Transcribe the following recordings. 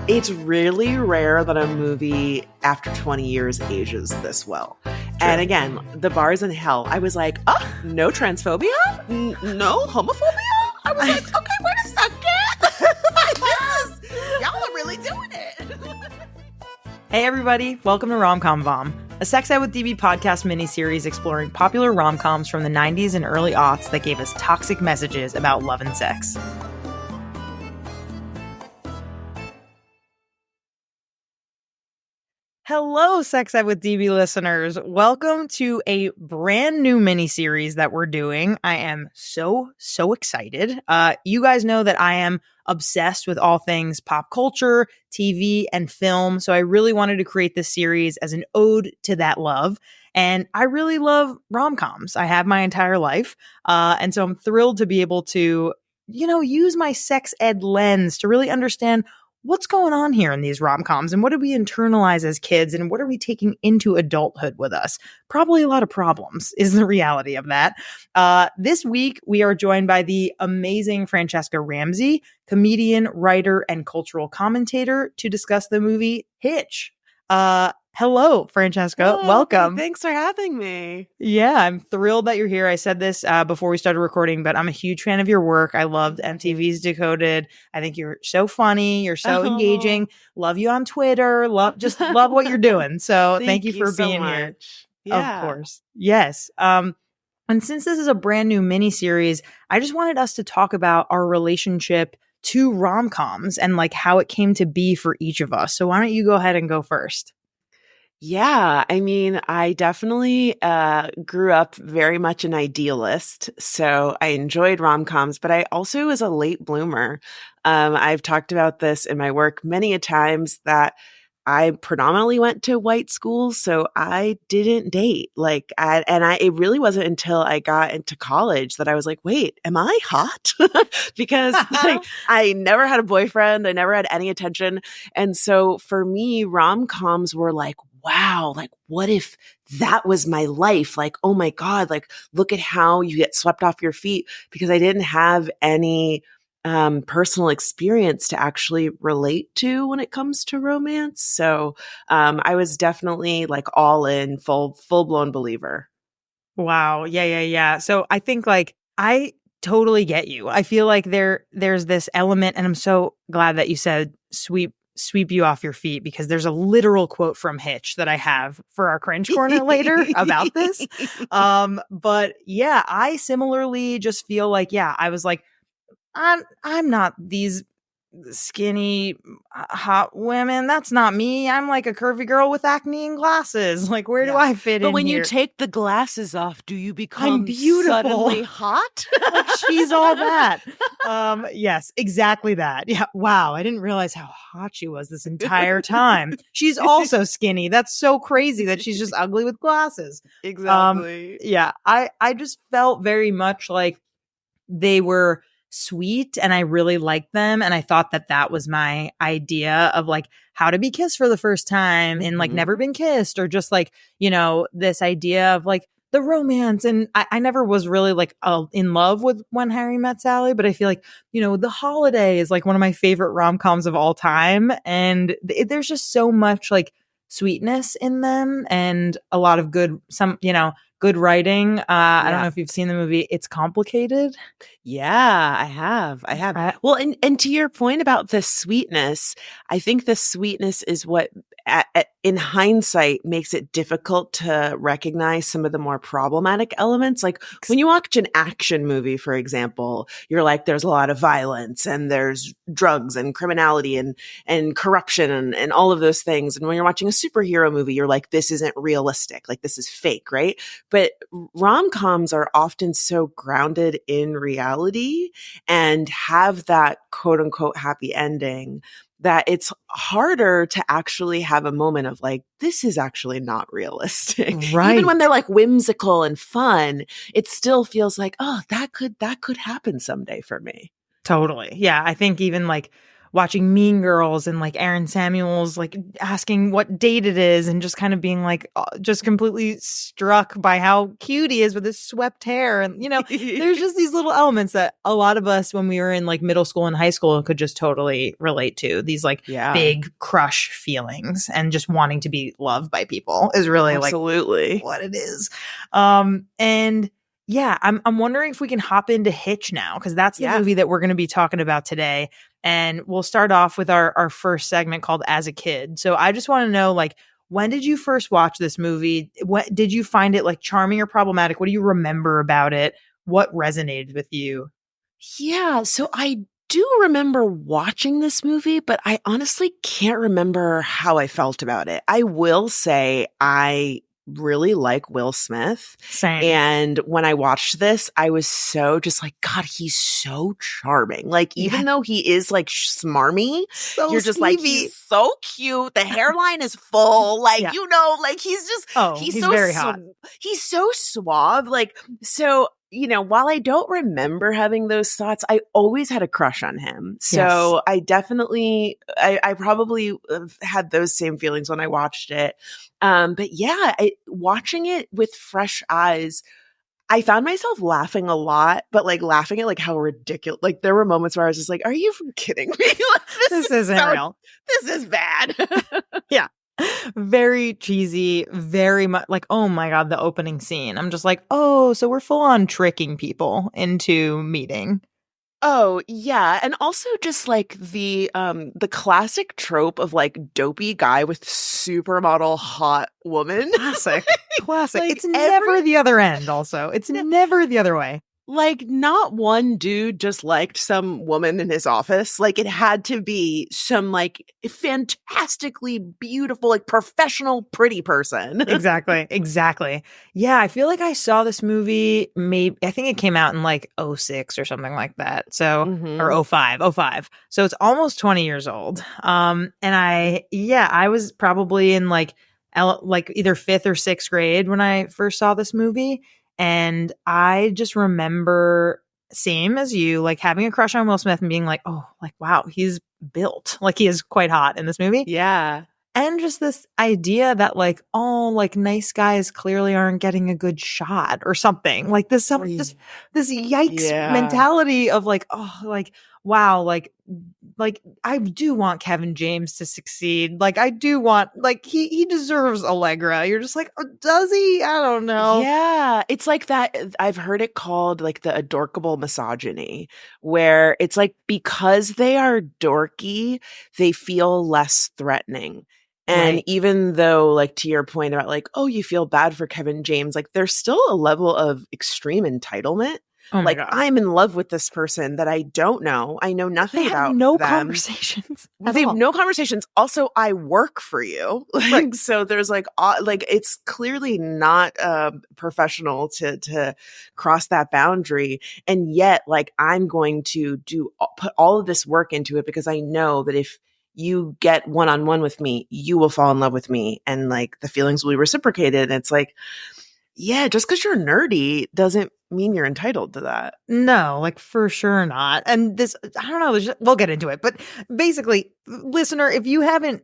It's really rare that a movie after 20 years ages this well. True. And again, the bar's in hell. I was like, oh, no transphobia? No homophobia? I was like, okay, wait a second. Y'all are really doing it. Hey everybody, welcome to Rom-Com Vom, a Sex Ed with DB podcast miniseries exploring popular rom-coms from the 90s and early aughts that gave us toxic messages about love and sex. Hello, Sex Ed with DB listeners. Welcome to a brand new miniseries that we're doing. I am so excited. You guys know that I am obsessed with all things pop culture, TV, and film. So I really wanted to create this series as an ode to that love. And I really love rom-coms. I have my entire life. And so I'm thrilled to be able to, use my sex ed lens to really understand what's going on here in these rom-coms and what did we internalize as kids and what are we taking into adulthood with us? Probably a lot of problems is the reality of that. This week, we are joined by the amazing Francesca Ramsey, comedian, writer, and cultural commentator to discuss the movie Hitch. Hello, Francesca. Oh, welcome. Thanks for having me. Yeah, I'm thrilled that you're here. I said this before we started recording, but I'm a huge fan of your work. I loved MTV's Decoded. I think you're so funny. You're so engaging. Love you on Twitter. Love what you're doing. So thank you for being here. Yeah. Of course. Yes. And since this is a brand new mini-series, I just wanted us to talk about our relationship to rom-coms and like how it came to be for each of us. So why don't you go ahead and go first? Yeah, I mean, I definitely grew up very much an idealist, so I enjoyed rom-coms, but I also was a late bloomer. I've talked about this in my work many a times that I predominantly went to white schools, so I didn't date. It really wasn't until I got into college that I was like, wait, am I hot? Because I never had a boyfriend. I never had any attention. And so for me, rom-coms were like, wow, like what if that was my life? Like, oh my God, like look at how you get swept off your feet, because I didn't have any personal experience to actually relate to when it comes to romance. So I was definitely like all in, full blown believer. Wow. Yeah. So I think like I totally get you. I feel like there's this element, and I'm so glad that you said sweep you off your feet, because there's a literal quote from Hitch that I have for our cringe corner later about this. But yeah, I similarly just feel like, I was like, I'm not these skinny hot women. That's not me. I'm like a curvy girl with acne and glasses. Like, where do I fit in But when here? you take the glasses off, do you become I'm beautiful. Suddenly hot? Like, she's all that. Yes, exactly that. Yeah. Wow. I didn't realize how hot she was this entire time. She's also skinny. That's so crazy that she's just ugly with glasses. Exactly. Yeah. I just felt very much like they were sweet and I really liked them. And I thought that was my idea of like how to be kissed for the first time and like never been kissed, or just like, this idea of like the romance. And I never was really like in love with When Harry Met Sally, but I feel like, The Holiday is like one of my favorite rom-coms of all time. And there's just so much like sweetness in them and a lot of good writing. I don't know if you've seen the movie It's Complicated. Yeah, I have. Well, and to your point about the sweetness, I think the sweetness is what, in hindsight, makes it difficult to recognize some of the more problematic elements. Like when you watch an action movie, for example, you're like, there's a lot of violence and there's drugs and criminality and corruption and all of those things. And when you're watching a superhero movie, you're like, this isn't realistic. Like this is fake, right? But rom-coms are often so grounded in reality and have that quote unquote happy ending that it's harder to actually have a moment of like, this is actually not realistic. Right. Even when they're like whimsical and fun, it still feels like, oh, that could happen someday for me. Totally. Yeah. I think even like watching Mean Girls and like Aaron Samuels like asking what date it is and just kind of being like just completely struck by how cute he is with his swept hair. And there's just these little elements that a lot of us when we were in like middle school and high school could just totally relate to. These like big crush feelings and just wanting to be loved by people is really absolutely like what it is. And yeah, I'm wondering if we can hop into Hitch now, because that's the movie that we're going to be talking about today. And we'll start off with our first segment called As a Kid. So I just want to know, like, when did you first watch this movie? What did you find it like charming or problematic? What do you remember about it? What resonated with you? Yeah, so I do remember watching this movie, but I honestly can't remember how I felt about it. I will say I really like Will Smith. Same. And when I watched this, I was so just like, God, he's so charming. Like, even though he is like smarmy, you're just like, he's so cute. The hairline is full. Like, like he's just, he's so very hot. He's so suave. Like, so, while I don't remember having those thoughts, I always had a crush on him. So I definitely, I probably had those same feelings when I watched it. But yeah, watching it with fresh eyes, I found myself laughing a lot, but like laughing at like how ridiculous. Like there were moments where I was just like, "Are you kidding me? Like, this isn't real. This is bad." Yeah, very cheesy. Very much like, oh my God, the opening scene. I'm just like, oh, so we're full on tricking people into meeting. Oh, yeah. And also just like the classic trope of like dopey guy with supermodel hot woman. Classic. Like, it's never the other end also. It's never the other way. Like not one dude just liked some woman in his office. Like it had to be some like fantastically beautiful, like professional, pretty person. Exactly. Yeah, I feel like I saw this movie I think it came out in like 06 or something like that. So or 05. So it's almost 20 years old. And I was probably in like either 5th or 6th grade when I first saw this movie. And I just remember, same as you, like having a crush on Will Smith and being like, oh, like, wow, he's built. Like he is quite hot in this movie. Yeah. And just this idea that like, oh, like nice guys clearly aren't getting a good shot or something. Like this yikes mentality of like, oh, like, wow, like I do want Kevin James to succeed. Like I do want, like he deserves Allegra. You're just like, oh, does he? I don't know. Yeah. It's like that. I've heard it called like the adorkable misogyny, where it's like because they are dorky, they feel less threatening. And even though, like, to your point about like, oh, you feel bad for Kevin James, like there's still a level of extreme entitlement. Oh like God. I'm in love with this person that I don't know. I know nothing about them. No conversations. They have no conversations. Also, I work for you. Like, so there's like it's clearly not professional to cross that boundary. And yet, like, I'm going to put all of this work into it because I know that if you get one-on-one with me, you will fall in love with me. And like the feelings will be reciprocated. And it's like, yeah, just because you're nerdy doesn't mean you're entitled to that. No, like for sure not. And this, I don't know, we'll get into it. But basically, listener, if you haven't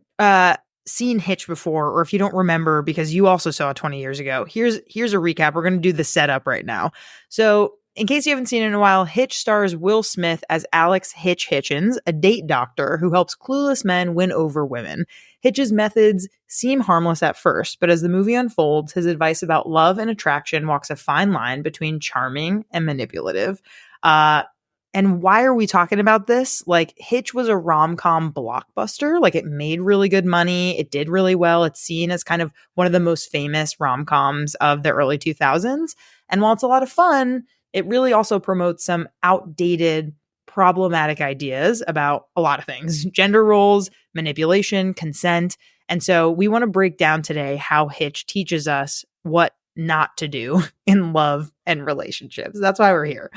seen Hitch before, or if you don't remember because you also saw it 20 years ago, here's a recap. We're going to do the setup right now. So in case you haven't seen it in a while, Hitch stars Will Smith as Alex Hitch Hitchens, a date doctor who helps clueless men win over women. Hitch's methods seem harmless at first, but as the movie unfolds, his advice about love and attraction walks a fine line between charming and manipulative. And why are we talking about this? Like, Hitch was a rom-com blockbuster. Like, it made really good money. It did really well. It's seen as kind of one of the most famous rom-coms of the early 2000s. And while it's a lot of fun, it really also promotes some outdated, problematic ideas about a lot of things: gender roles, manipulation, consent. And so we want to break down today how Hitch teaches us what not to do in love and relationships. That's why we're here.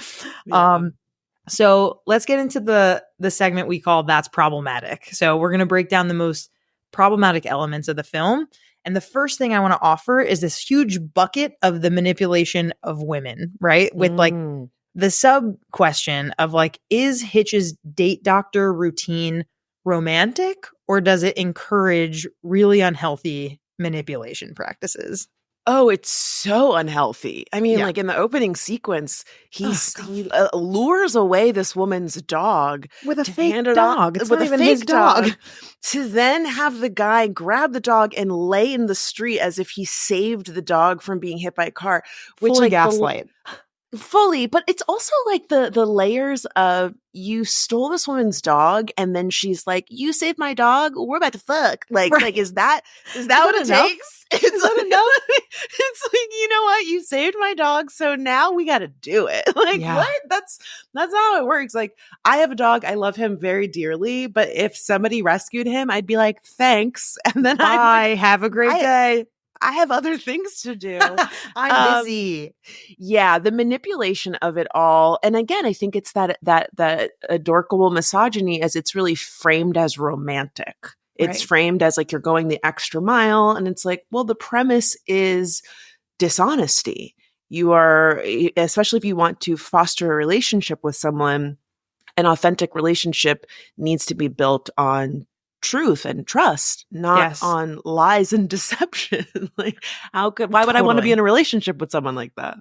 Yeah. So let's get into the segment we call That's Problematic. So we're going to break down the most problematic elements of the film. And the first thing I want to offer is this huge bucket of the manipulation of women, right? With like the sub question of like, is Hitch's date doctor routine romantic, or does it encourage really unhealthy manipulation practices? Oh, it's so unhealthy. I mean, Yeah. like in the opening sequence, Oh, he lures away this woman's dog with a to fake hand it off dog. It's with not a even his fake dog. dog, to then have the guy grab the dog and lay in the street as if he saved the dog from being hit by a car, which Fully like gaslight. fully, but it's also like the layers of, you stole this woman's dog and then she's like, you saved my dog, we're about to fuck. Like Right. is that what it enough? takes? It's that like, enough? it's like, you know what, you saved my dog, so now we got to do it. Like, Yeah. what? That's not how it works. Like, I have a dog, I love him very dearly, but if somebody rescued him, I'd be like, thanks, and then Bye. Have a great day. I have other things to do. I'm busy. Yeah, the manipulation of it all. And again, I think it's that adorable misogyny, as it's really framed as romantic. It's Right. framed as like you're going the extra mile. And it's like, well, the premise is dishonesty. You are, especially if you want to foster a relationship with someone, an authentic relationship needs to be built on truth and trust, not Yes. on lies and deception. Like, why would I want to be Totally. in a relationship with someone like that?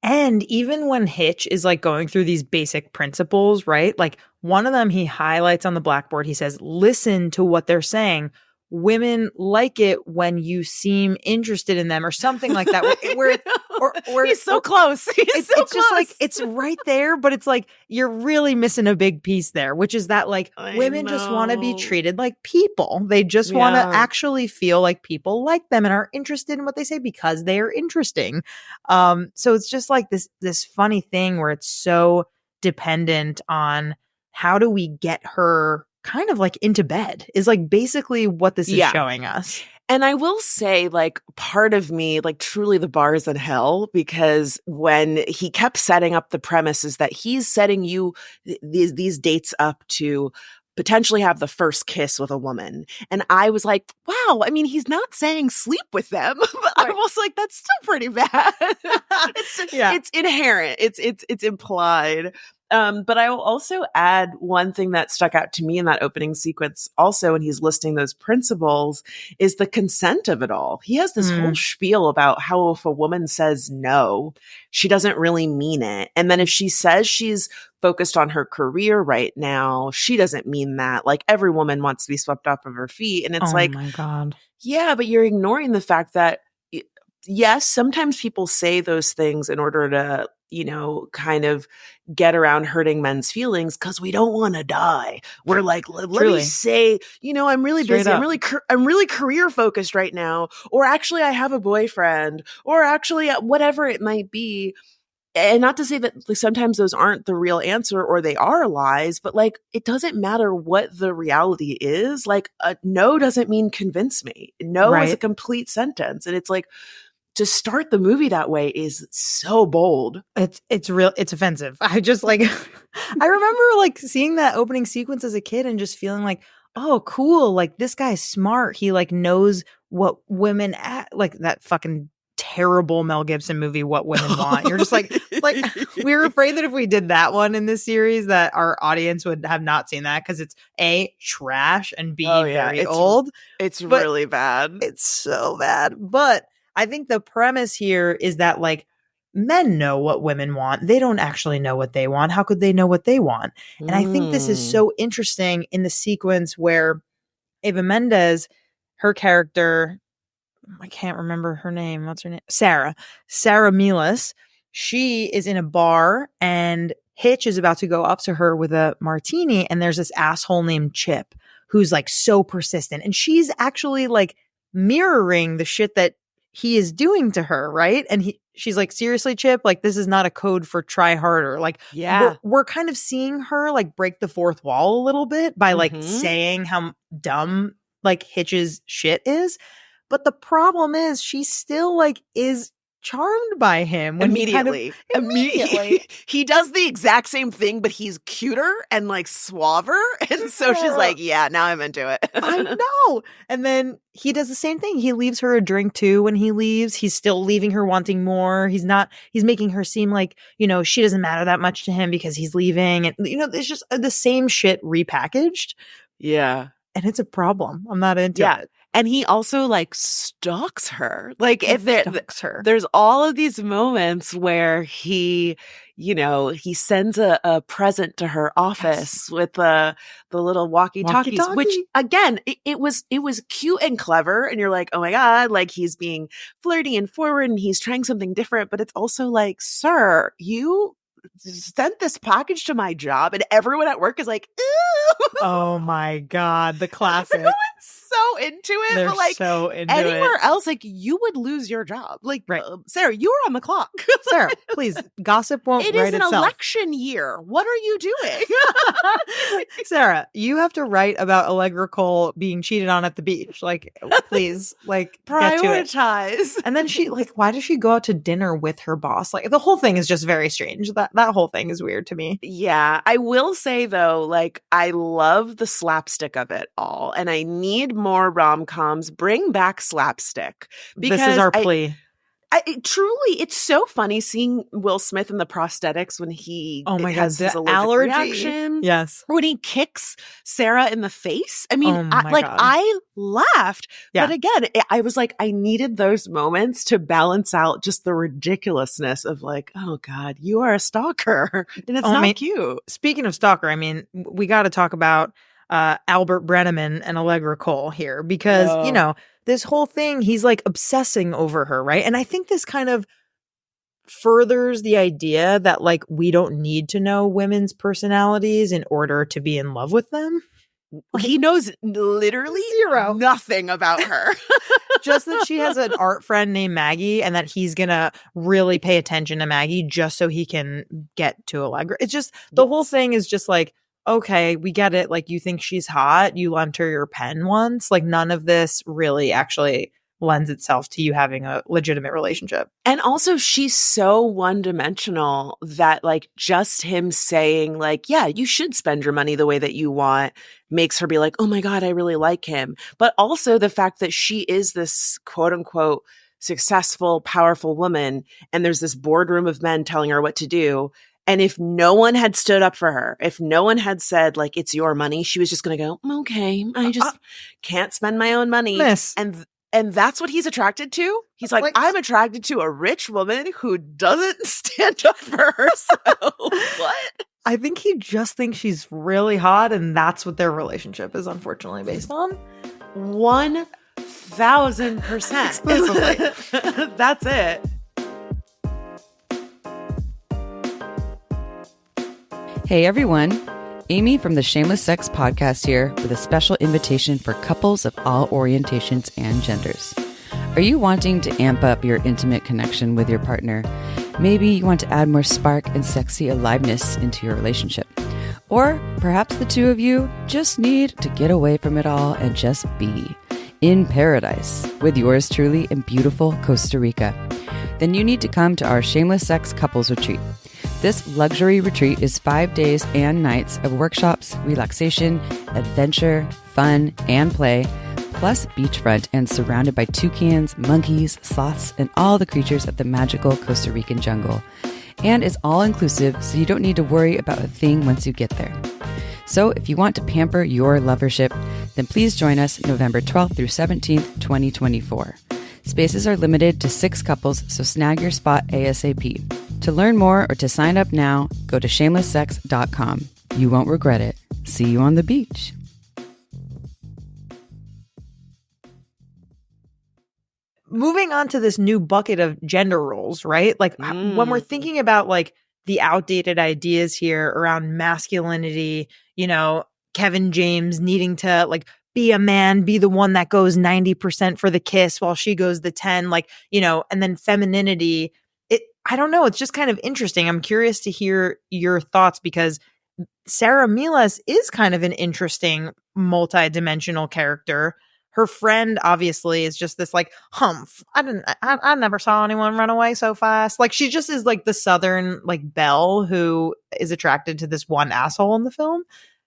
And even when Hitch is like going through these basic principles, right? Like one of them he highlights on the blackboard. He says, listen to what they're saying. Women like it when you seem interested in them, or something like that. Where He's so close. He's so it's just like, close. it's right there, but it's like you're really missing a big piece there, which is that like I women just want to be know. treated like people. They just want to Yeah. actually feel like people like them and are interested in what they say because they are interesting. So it's just like this funny thing where it's so dependent on how do we get her kind of like into bed, is like basically what this is Yeah. showing us. And I will say, like, part of me, like, truly the bar is in hell, because when he kept setting up the premises that he's setting you these dates up to potentially have the first kiss with a woman. And I was like, wow, I mean, he's not saying sleep with them, but I was like, that's still pretty bad. It's inherent. It's implied. But I will also add one thing that stuck out to me in that opening sequence also, when he's listing those principles, is the consent of it all. He has this whole spiel about how if a woman says no, she doesn't really mean it. And then if she says she's focused on her career right now, she doesn't mean that. Like, every woman wants to be swept off of her feet. And it's Oh like, my God. yeah, but you're ignoring the fact that, yes, sometimes people say those things in order to, kind of get around hurting men's feelings, because we don't want to die. We're like, let me say, I'm really busy. I'm really career focused right now. Or actually, I have a boyfriend. Or actually, whatever it might be. And not to say that sometimes those aren't the real answer or they are lies, but like, it doesn't matter what the reality is. Like, a no doesn't mean convince me. No is a complete sentence. And it's like, to start the movie that way is so bold. It's real. It's offensive. I just like, I remember like seeing that opening sequence as a kid and just feeling like, oh, cool. Like, this guy's smart. He like knows what women like that fucking terrible Mel Gibson movie, What Women Want. You're just like we were afraid that if we did that one in this series, that our audience would have not seen that, because it's A, trash, and B, very old. It's really bad. It's so bad. But I think the premise here is that like men know what women want. They don't actually know what they want. How could they know what they want? And I think this is so interesting in the sequence where Eva Mendes, her character, I can't remember her name. What's her name? Sarah Milas. She is in a bar and Hitch is about to go up to her with a martini. And there's this asshole named Chip who's like so persistent. And she's actually like mirroring the shit that he is doing to her, right? And she's like, seriously, Chip, like, this is not a code for try harder. Like, we're kind of seeing her like break the fourth wall a little bit by like saying how dumb like Hitch's shit is. But the problem is she still like is charmed by him when immediately. He does the exact same thing, but he's cuter and like suaver. And so she's like, yeah, now I'm into it. I know. And then he does the same thing. He leaves her a drink too when he leaves. He's still leaving her wanting more. He's making her seem like, she doesn't matter that much to him because he's leaving. And, it's just the same shit repackaged. Yeah. And it's a problem. I'm not into Yeah. it. And he also like stalks her. Like He if there, stalks her. there's all of these moments where he, he sends a present to her office with the little walkie-talkies, which Walkie-talkie. again, it was cute and clever. And you're like, oh my God, like he's being flirty and forward and he's trying something different. But it's also like, sir, you sent this package to my job, and everyone at work is like, ew. Oh my God, the classic. Everyone's so into it, They're but like so into anywhere it. else, like you would lose your job. Like, Right. Sarah, you were on the clock. Sarah, please, gossip won't It write is an itself. election year. What are you doing? Sarah, you have to write about Allegra Cole being cheated on at the beach. Like, please, like, get to it. Prioritize. And then she, like, why does she go out to dinner with her boss? Like, the whole thing is just very strange. That whole thing is weird to me. Yeah, I will say though, like I love the slapstick of it all, and I need more rom-coms. Bring back slapstick because This is our plea. Truly, it's so funny seeing Will Smith in the prosthetics when he Oh my God, has his the allergic allergy. reaction. Yes. When he kicks Sarah in the face. I mean, Oh my God. I laughed. Yeah. But again, I was like, I needed those moments to balance out just the ridiculousness of like, oh God, you are a stalker. And it's not cute. Speaking of stalker, I mean, we got to talk about Albert Brenneman and Allegra Cole here because, this whole thing, he's like obsessing over her, right? And I think this kind of furthers the idea that like we don't need to know women's personalities in order to be in love with them. He knows literally zero, nothing about her. Just that she has an art friend named Maggie and that he's going to really pay attention to Maggie just so he can get to Allegra. It's just the whole thing is just like, okay, we get it. Like, you think she's hot. You lent her your pen once. Like, none of this really actually lends itself to you having a legitimate relationship. And also, she's so one-dimensional that, like, just him saying, like, yeah, you should spend your money the way that you want makes her be like, oh my God, I really like him. But also the fact that she is this quote-unquote successful, powerful woman, and there's this boardroom of men telling her what to do. And if no one had stood up for her, if no one had said, like, it's your money, she was just going to go, okay, I just can't spend my own money. Miss. And that's what he's attracted to. He's like, I'm attracted to a rich woman who doesn't stand up for herself. What? I think he just thinks she's really hot, and that's what their relationship is unfortunately based on. 1000%. That's it. Hey everyone, Amy from the Shameless Sex podcast here with a special invitation for couples of all orientations and genders. Are you wanting to amp up your intimate connection with your partner? Maybe you want to add more spark and sexy aliveness into your relationship. Or perhaps the two of you just need to get away from it all and just be in paradise with yours truly in beautiful Costa Rica. Then you need to come to our Shameless Sex Couples Retreat. This luxury retreat is 5 days and nights of workshops, relaxation, adventure, fun, and play, plus beachfront and surrounded by toucans, monkeys, sloths, and all the creatures of the magical Costa Rican jungle. And it's all inclusive, so you don't need to worry about a thing once you get there. So if you want to pamper your lovership, then please join us November 12th through 17th, 2024. Spaces are limited to 6 couples, so snag your spot ASAP. To learn more or to sign up now, go to shamelesssex.com. You won't regret it. See you on the beach. Moving on to this new bucket of gender roles, right? Like when we're thinking about like the outdated ideas here around masculinity, Kevin James needing to like be a man, be the one that goes 90% for the kiss while she goes the 10, and then femininity. I don't know. It's just kind of interesting. I'm curious to hear your thoughts because Sarah Milas is kind of an interesting multi-dimensional character. Her friend obviously is just this like humph. I never saw anyone run away so fast. Like she just is like the Southern like belle who is attracted to this one asshole in the film.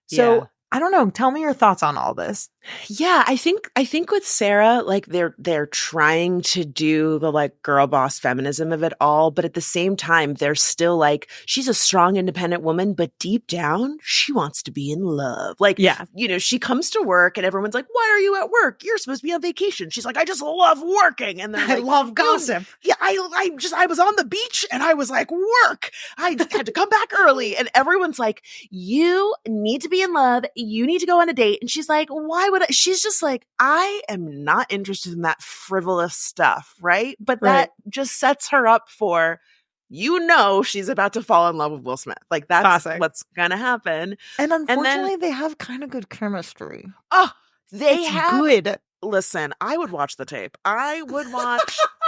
So I don't know. Tell me your thoughts on all this. Yeah, I think with Sarah, like they're trying to do the like girl boss feminism of it all, but at the same time, they're still like, she's a strong, independent woman, but deep down, she wants to be in love. Like, Yeah. She comes to work and everyone's like, why are you at work? You're supposed to be on vacation. She's like, I just love working. And they're I like, love gossip. Yeah, I was on the beach and I was like, work. I had to come back early. And everyone's like, you need to be in love. You need to go on a date. And she's like, why would I? She's just like, I am not interested in that frivolous stuff. Right. But that just sets her up for, she's about to fall in love with Will Smith. Like that's Classic. What's going to happen. And unfortunately, they have kind of good chemistry. Oh, It's good. Listen, I would watch the tape. I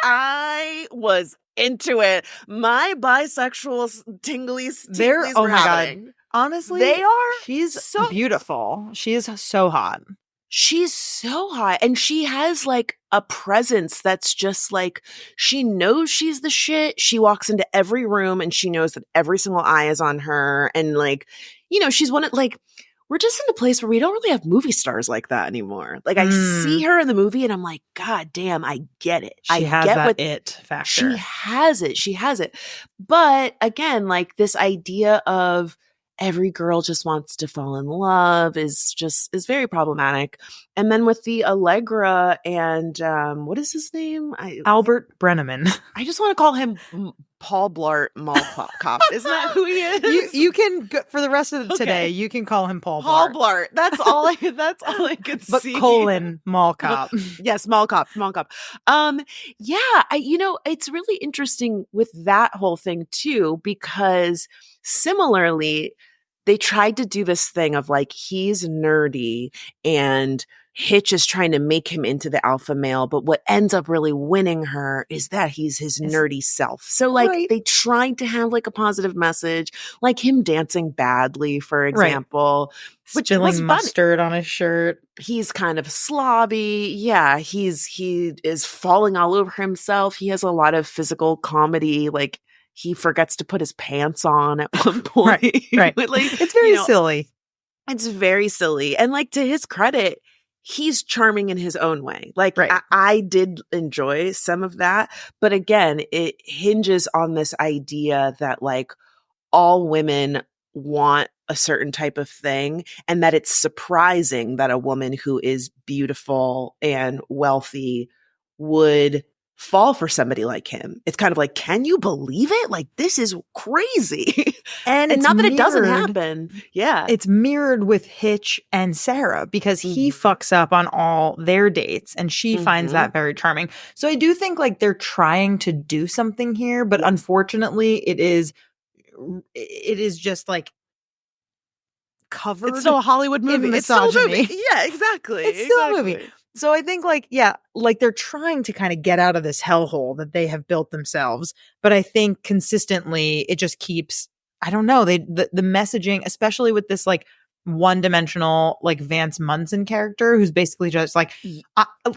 I was into it. My bisexual tinglies Oh were my happening. God. Honestly, they are. She's so beautiful. She is so hot. She's so hot. And she has like a presence that's just like, she knows she's the shit. She walks into every room and she knows that every single eye is on her. And like, she's one of like, we're just in a place where we don't really have movie stars like that anymore. Like I see her in the movie and I'm like, God damn, I get it. She has that it factor. She has it. But again, like this idea of every girl just wants to fall in love is very problematic. And then with the Allegra and what is his name? Albert Brenneman. I just want to call him Paul Blart Mall Cop. Isn't that who he is? You can for the rest of today. You can call him Paul Blart. That's all I could but see. Mall Cop. Yes, Mall Cop. Yeah, it's really interesting with that whole thing too, because similarly, they tried to do this thing of like, he's nerdy and Hitch is trying to make him into the alpha male, but what ends up really winning her is that he's his nerdy self. So like they tried to have like a positive message, like him dancing badly, for example, which was spilling mustard on his shirt. He's kind of slobby. Yeah, he is falling all over himself. He has a lot of physical comedy, like he forgets to put his pants on at one point. Right. Like, it's very silly. It's very silly. And like, to his credit, he's charming in his own way. Like I did enjoy some of that. But again, it hinges on this idea that like all women want a certain type of thing, and that it's surprising that a woman who is beautiful and wealthy would fall for somebody like him. It's kind of like, can you believe it? Like, this is crazy. And not that it doesn't happen. Yeah. It's mirrored with Hitch and Sarah because he fucks up on all their dates and she finds that very charming. So I do think like they're trying to do something here, but unfortunately it is just like covered. It's still a Hollywood movie. It's still a movie. Yeah, exactly. It's still a movie. So I think like they're trying to kind of get out of this hellhole that they have built themselves. But I think consistently it just keeps, I don't know, the messaging, especially with this like one-dimensional like Vance Munson character who's basically just like,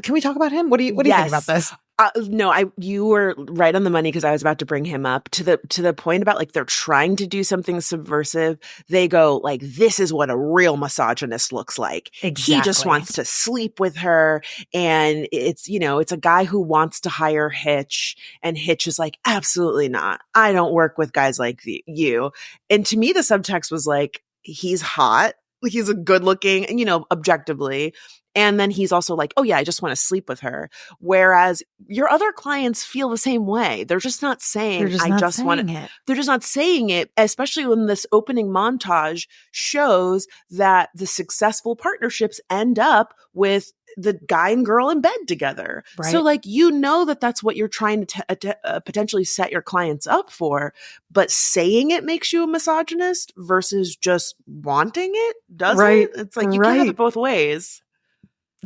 can we talk about him? What do you think about this? No, you were right on the money because I was about to bring him up to the point about like they're trying to do something subversive. They go like, this is what a real misogynist looks like. Exactly. He just wants to sleep with her, and it's it's a guy who wants to hire Hitch, and Hitch is like, absolutely not. I don't work with guys like you. And to me, the subtext was like, he's hot, he's a good looking, objectively. And then he's also like, oh yeah, I just want to sleep with her. Whereas your other clients feel the same way. They're just not saying, They're just not saying it, especially when this opening montage shows that the successful partnerships end up with the guy and girl in bed together. Right. So like, that's what you're trying to potentially set your clients up for, but saying it makes you a misogynist versus just wanting it doesn't. Right. It's like, you can't have it both ways.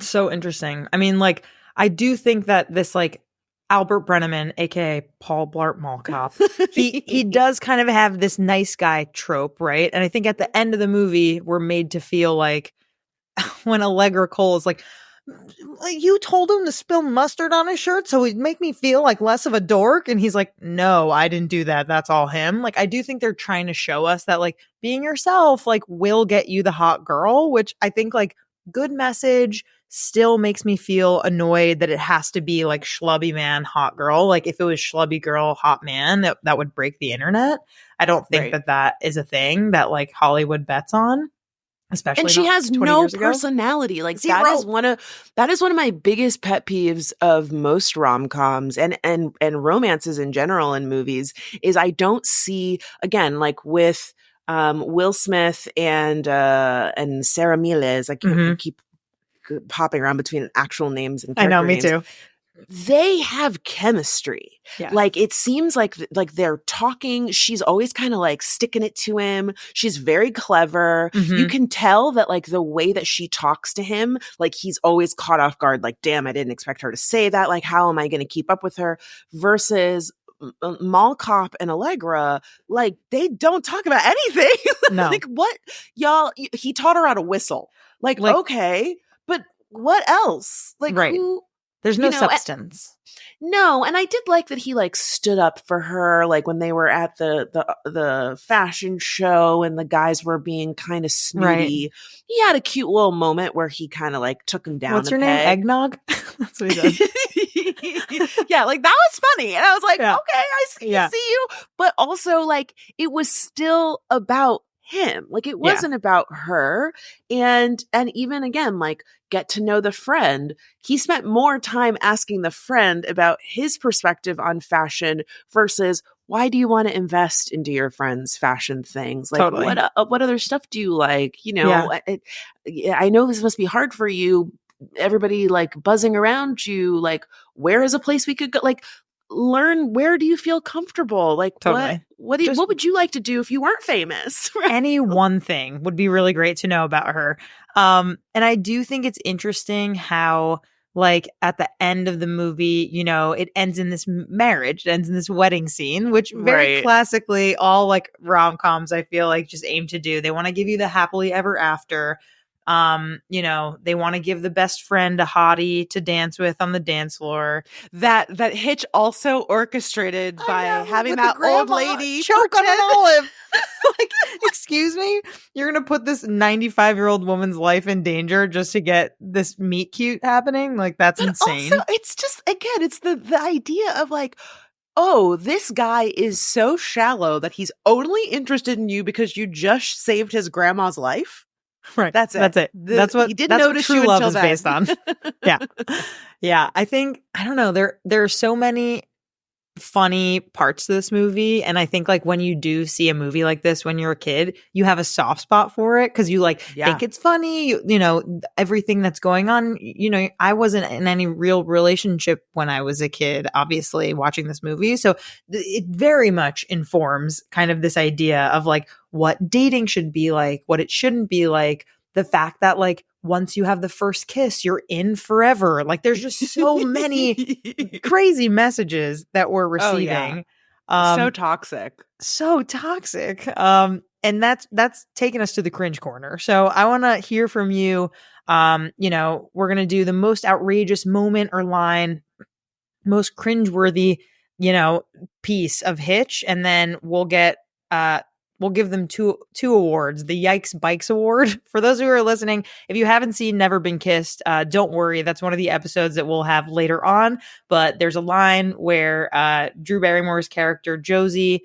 So interesting. I mean, like, I do think that this, like, Albert Brenneman, aka Paul Blart Mall Cop, he does kind of have this nice guy trope, right? And I think at the end of the movie, we're made to feel like when Allegra Cole is like, you told him to spill mustard on his shirt so he'd make me feel like less of a dork. And he's like, no, I didn't do that. That's all him. Like, I do think they're trying to show us that like being yourself, like will get you the hot girl, which I think like good message still makes me feel annoyed that it has to be like schlubby man, hot girl. Like if it was schlubby girl, hot man, that would break the internet. I don't think that is a thing that like Hollywood bets on. Especially and she has no personality. Like that is one of my biggest pet peeves of most rom-coms and romances in general in movies is I don't see, again, like with Will Smith and Sarah Miles, I keep popping around between actual names and character names. I know, me too. They have chemistry. Yeah. Like it seems like they're talking. She's always kind of like sticking it to him. She's very clever. You can tell that like the way that she talks to him, like he's always caught off guard. Like, damn, I didn't expect her to say that. Like, how am I going to keep up with her? Versus Mall Cop and Allegra, like they don't talk about anything. No. Like what, y'all? He taught her how to whistle. Like okay, but what else? Like who? There's no substance. No, and I did like that he like stood up for her, like when they were at the fashion show and the guys were being kind of snooty. Right. He had a cute little moment where he kind of like took him down. What's your name? Eggnog? That's what he does. Yeah, like that was funny, and I was like, okay, I see you, but also like it was still about him. Like it wasn't about her. And even again, like get to know the friend. He spent more time asking the friend about his perspective on fashion versus why do you want to invest into your friend's fashion things? Like totally. What other stuff do you like? You know, I know this must be hard for you. Everybody like buzzing around you. Like, where is a place we could go? Like, learn where do you feel comfortable? Like totally. What would you like to do if you weren't famous? Any one thing would be really great to know about her. And I do think it's interesting how like at the end of the movie, you know, it ends in this marriage, it ends in this wedding scene, which very classically all like rom-coms I feel like just aim to do. They want to give you the happily ever after. You know, they want to give the best friend a hottie to dance with on the dance floor. That Hitch also orchestrated by having that old lady choke on an olive. Like, excuse me, you're gonna put this 95-year-old woman's life in danger just to get this meet cute happening? Like, that's insane. Also, it's just again, it's the idea of like, oh, this guy is so shallow that he's only interested in you because you just saved his grandma's life. Right. That's it. That's what he didn't notice true you love until is then. based on. Yeah. Yeah. I think, I don't know, there are so many funny parts to this movie. And I think like when you do see a movie like this when you're a kid, you have a soft spot for it because you like think it's funny, you know, everything that's going on. You know, I wasn't in any real relationship when I was a kid, obviously watching this movie. So it very much informs kind of this idea of like what dating should be like, what it shouldn't be like, the fact that like once you have the first kiss, you're in forever. Like there's just so many crazy messages that we're receiving. So toxic. So toxic. And that's taken us to the cringe corner. So I want to hear from you. You know, we're going to do the most outrageous moment or line, most cringeworthy, you know, piece of Hitch. And then we'll give them two awards, the Yikes Bikes Award. For those who are listening, if you haven't seen Never Been Kissed, don't worry. That's one of the episodes that we'll have later on. But there's a line where Drew Barrymore's character, Josie,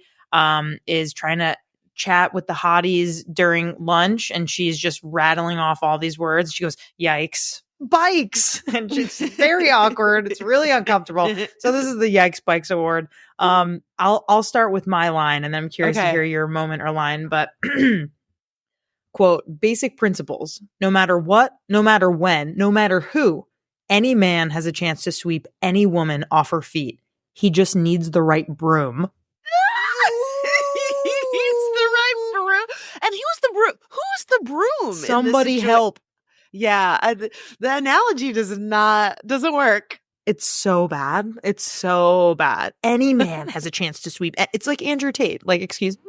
is trying to chat with the hotties during lunch. And she's just rattling off all these words. She goes, yikes. Bikes, and it's very awkward. It's really uncomfortable. So this is the Yikes Bikes Award. I'll start with my line, and then I'm curious to hear your moment or line. But quote: basic principles. No matter what, no matter when, no matter who, any man has a chance to sweep any woman off her feet. He just needs the right broom. He needs the right broom. And who's the broom? Who's the broom? Somebody help. Yeah, the analogy doesn't work. It's so bad. It's so bad. Any man has a chance to sweep. It's like Andrew Tate. Like, excuse me.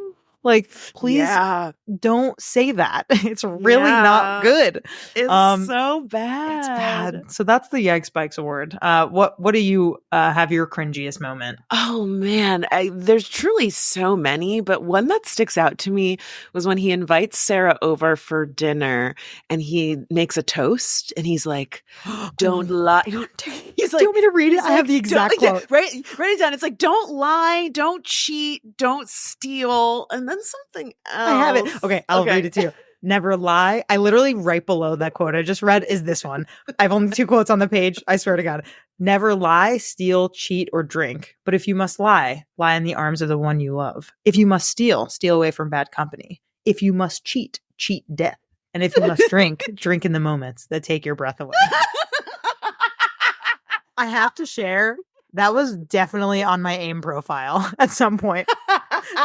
Like, please Yeah. don't say that. It's really not good. It's so bad. It's bad. So that's the Yeg Spikes Award. What do you have your cringiest moment? Oh man, there's truly so many, but one that sticks out to me was when he invites Sarah over for dinner and he makes a toast and he's like, "Don't lie." He's like, "Do you want me to read it?" I have the exact yeah, quote. write it down. It's like, "Don't lie, don't cheat, don't steal," and then something else. I have it. Okay, I'll read it to you. "Never lie." I literally right below that quote I just read is this one. I have only 2 quotes on the page. I swear to God. "Never lie, steal, cheat, or drink. But if you must lie, lie in the arms of the one you love. If you must steal, steal away from bad company. If you must cheat, cheat death. And if you must drink, drink in the moments that take your breath away." I have to share, that was definitely on my AIM profile at some point.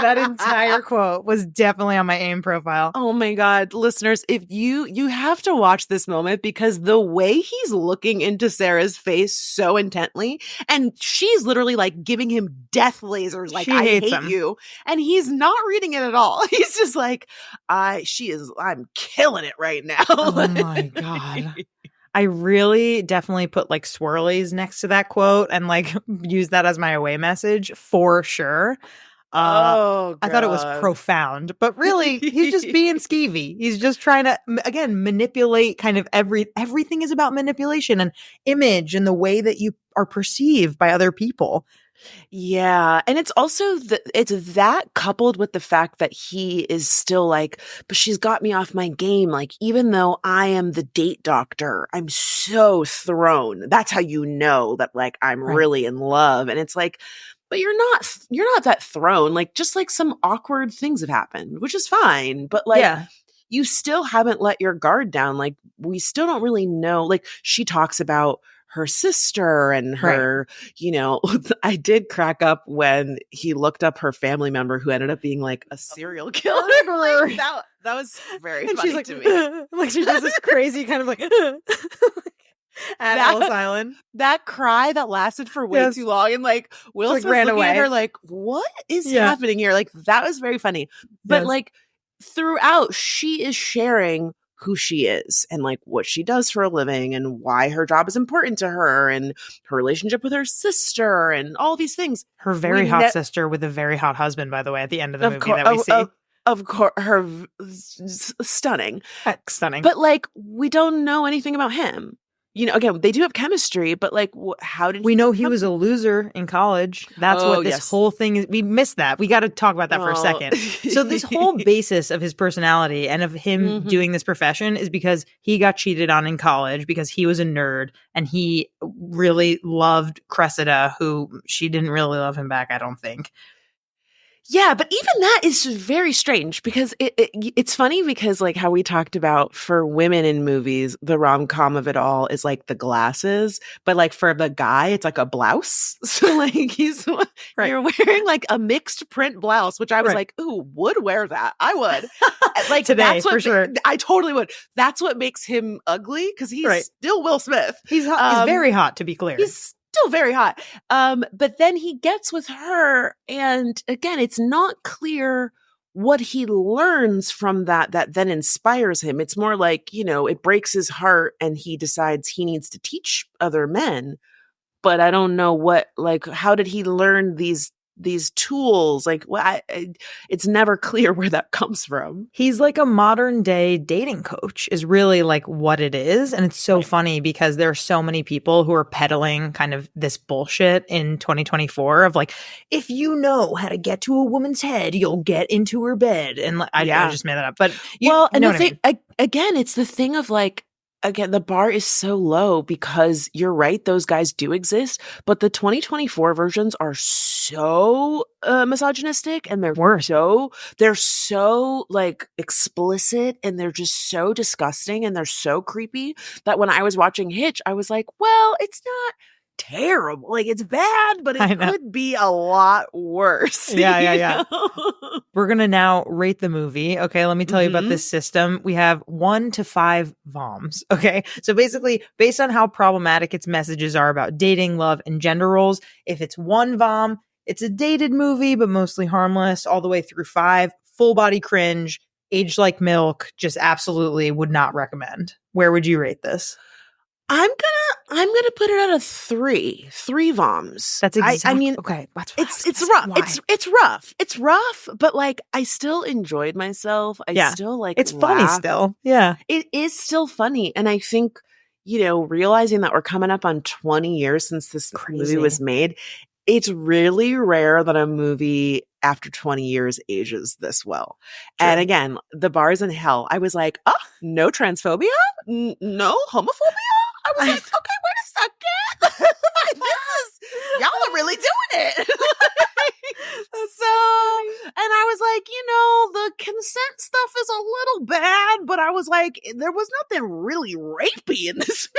That entire quote was definitely on my AIM profile. Oh my God, listeners, if you have to watch this moment because the way he's looking into Sarah's face so intently, and she's literally like giving him death lasers, like, "I hate you." And he's not reading it at all. He's just like, I'm killing it right now. Oh my God. I really definitely put like swirlies next to that quote and like use that as my away message for sure. I thought it was profound, but really he's just being skeevy. He's just trying to, again, manipulate kind of everything is about manipulation and image and the way that you are perceived by other people. Yeah. And it's also it's that coupled with the fact that he is still like, "But she's got me off my game. Like, even though I am the date doctor, I'm so thrown." That's how you know that like I'm really in love. And it's like, but you're not that thrown. Like, just like some awkward things have happened, which is fine. But like, you still haven't let your guard down. Like, we still don't really know. Like, she talks about her sister and her, I did crack up when he looked up her family member who ended up being like a serial killer. Like, that was very and funny she's like, to me. Like she does this crazy kind of like at Ellis Island. That cry that lasted for way too long, and like Will Smith ran looking away at her like, "What is happening here?" Like, that was very funny. But like throughout, she is sharing who she is and like what she does for a living and why her job is important to her and her relationship with her sister and all these things. Her very hot sister with a very hot husband, by the way, at the end of the movie that we see. Of course, her stunning. Stunning. But like, we don't know anything about him. Again, they do have chemistry, but like, how did we know he was a loser in college? That's what this whole thing is. We missed that. We got to talk about that for a second. So this whole basis of his personality and of him doing this profession is because he got cheated on in college because he was a nerd and he really loved Cressida, who she didn't really love him back, I don't think. Yeah, but even that is very strange because it's funny because like how we talked about for women in movies, the rom-com of it all is like the glasses, but like for the guy, it's like a blouse. So like you're wearing like a mixed print blouse, which I was like, ooh, would wear that. I would. Like today, that's what for sure. I totally would. That's what makes him ugly because he's still Will Smith. He's hot. He's very hot, to be clear. He's still very hot. But then he gets with her, and again, it's not clear what he learns from that then inspires him. It's more like, it breaks his heart and he decides he needs to teach other men. But I don't know how did he learn these tools? Like, it's never clear where that comes from. He's like a modern day dating coach is really like what it is. And it's so funny because there are so many people who are peddling kind of this bullshit in 2024 of like, if you know how to get to a woman's head, you'll get into her bed. And I just made that up. But and the thing, again, it's the thing of like, again, the bar is so low because you're right, those guys do exist, but the 2024 versions are so misogynistic and they're so like explicit and they're just so disgusting and they're so creepy that when I was watching Hitch, I was like, well, it's not terrible. Like, it's bad, but it could be a lot worse. Yeah. We're going to now rate the movie. Okay, let me tell you about this system. We have 1 to 5 VOMs. Okay, so basically, based on how problematic its messages are about dating, love, and gender roles, if it's 1 VOM, it's a dated movie, but mostly harmless, all the way through 5. full body cringe, aged like milk, just absolutely would not recommend. Where would you rate this? I'm gonna put it at a 3 voms. That's exactly. I mean, okay, that's it's rough. It's rough. It's rough, but like I still enjoyed myself. I still like it's funny laughed. still. Yeah, it is still funny, and I think realizing that we're coming up on 20 years since this movie was made, it's really rare that a movie after 20 years ages this well. True. And again, the bars in hell. I was like, oh, no transphobia, no homophobia. I was like, okay, wait a second. Y'all are really doing it. And I was like, the consent stuff is a little bad, but I was like, there was nothing really rapey in this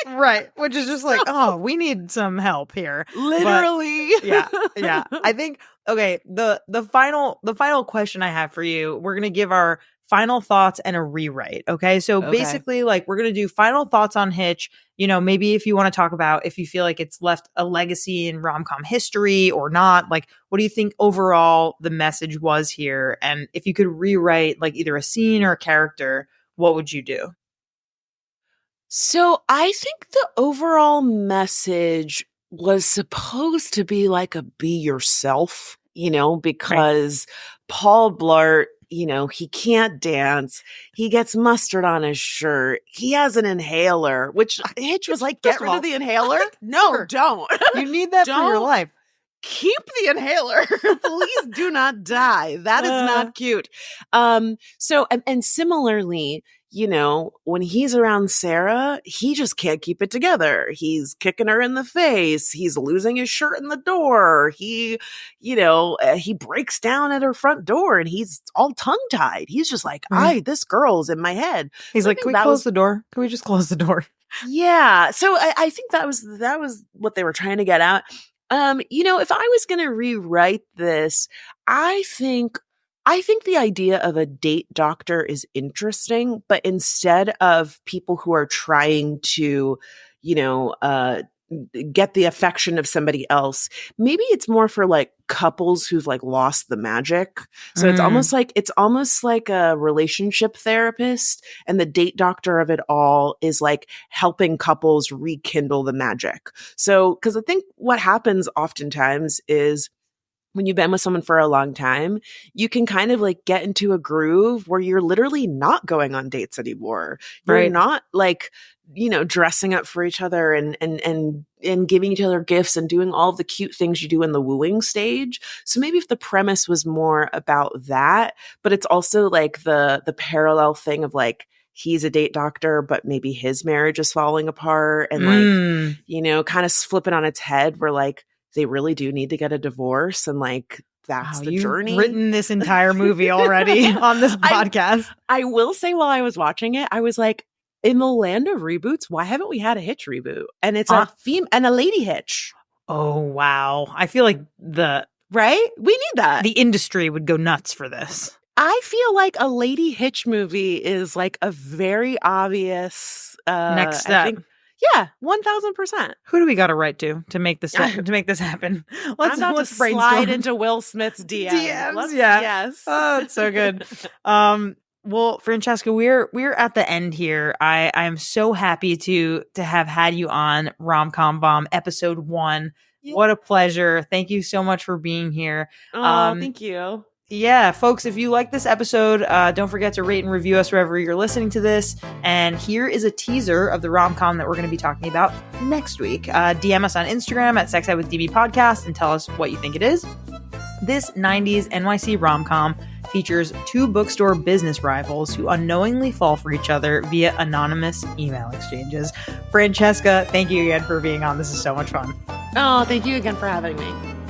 movie. Right. Which is just like, oh, we need some help here. Literally. But, yeah. I think, okay, the final question I have for you, we're going to give our final thoughts and a rewrite. Okay. So basically, like, we're going to do final thoughts on Hitch. Maybe if you want to talk about if you feel like it's left a legacy in rom-com history or not, like, what do you think overall the message was here? And if you could rewrite like either a scene or a character, what would you do? So I think the overall message was supposed to be like a be yourself, because Paul Blart, he can't dance. He gets mustard on his shirt. He has an inhaler, which Hitch was like, get rid of the inhaler. No, don't. You need that for your life. Keep the inhaler. Please do not die. That is not cute. So, and similarly, when he's around Sarah, he just can't keep it together. He's kicking her in the face. He's losing his shirt in the door. He breaks down at her front door and he's all tongue tied. He's just like, this girl's in my head. He's like, can we close the door? Can we just close the door? Yeah. So I think that was what they were trying to get at. If I was going to rewrite this, I think the idea of a date doctor is interesting, but instead of people who are trying to, get the affection of somebody else, maybe it's more for like couples who've like lost the magic. So it's almost like a relationship therapist, and the date doctor of it all is like helping couples rekindle the magic. So, because I think what happens oftentimes is, when you've been with someone for a long time, you can kind of like get into a groove where you're literally not going on dates anymore. You're not like, dressing up for each other and giving each other gifts and doing all of the cute things you do in the wooing stage. So maybe if the premise was more about that, but it's also like the parallel thing of like, he's a date doctor, but maybe his marriage is falling apart, and like, kind of flipping on its head where like, they really do need to get a divorce, and like that's the journey. You've written this entire movie already on this podcast. I will say, while I was watching it, I was like, in the land of reboots, why haven't we had a Hitch reboot? And it's a lady Hitch. Oh wow. I feel like we need that. The industry would go nuts for this. I feel like a lady Hitch movie is like a very obvious next step. I think, yeah, 1,000%. Who do we got to write to make this happen? Let's slide into Will Smith's DMs. Yes. Oh, it's so good. Well, Francesca, we're at the end here. I am so happy to have had you on Rom-Com Vom episode 1. Yeah. What a pleasure! Thank you so much for being here. Thank you. Yeah, folks, if you like this episode, don't forget to rate and review us wherever you're listening to this. And here is a teaser of the rom-com that we're going to be talking about next week. DM us on Instagram at SexEdWithDB Podcast and tell us what you think it is. This 90s NYC rom-com features 2 bookstore business rivals who unknowingly fall for each other via anonymous email exchanges. Francesca, thank you again for being on. This is so much fun. Oh, thank you again for having me.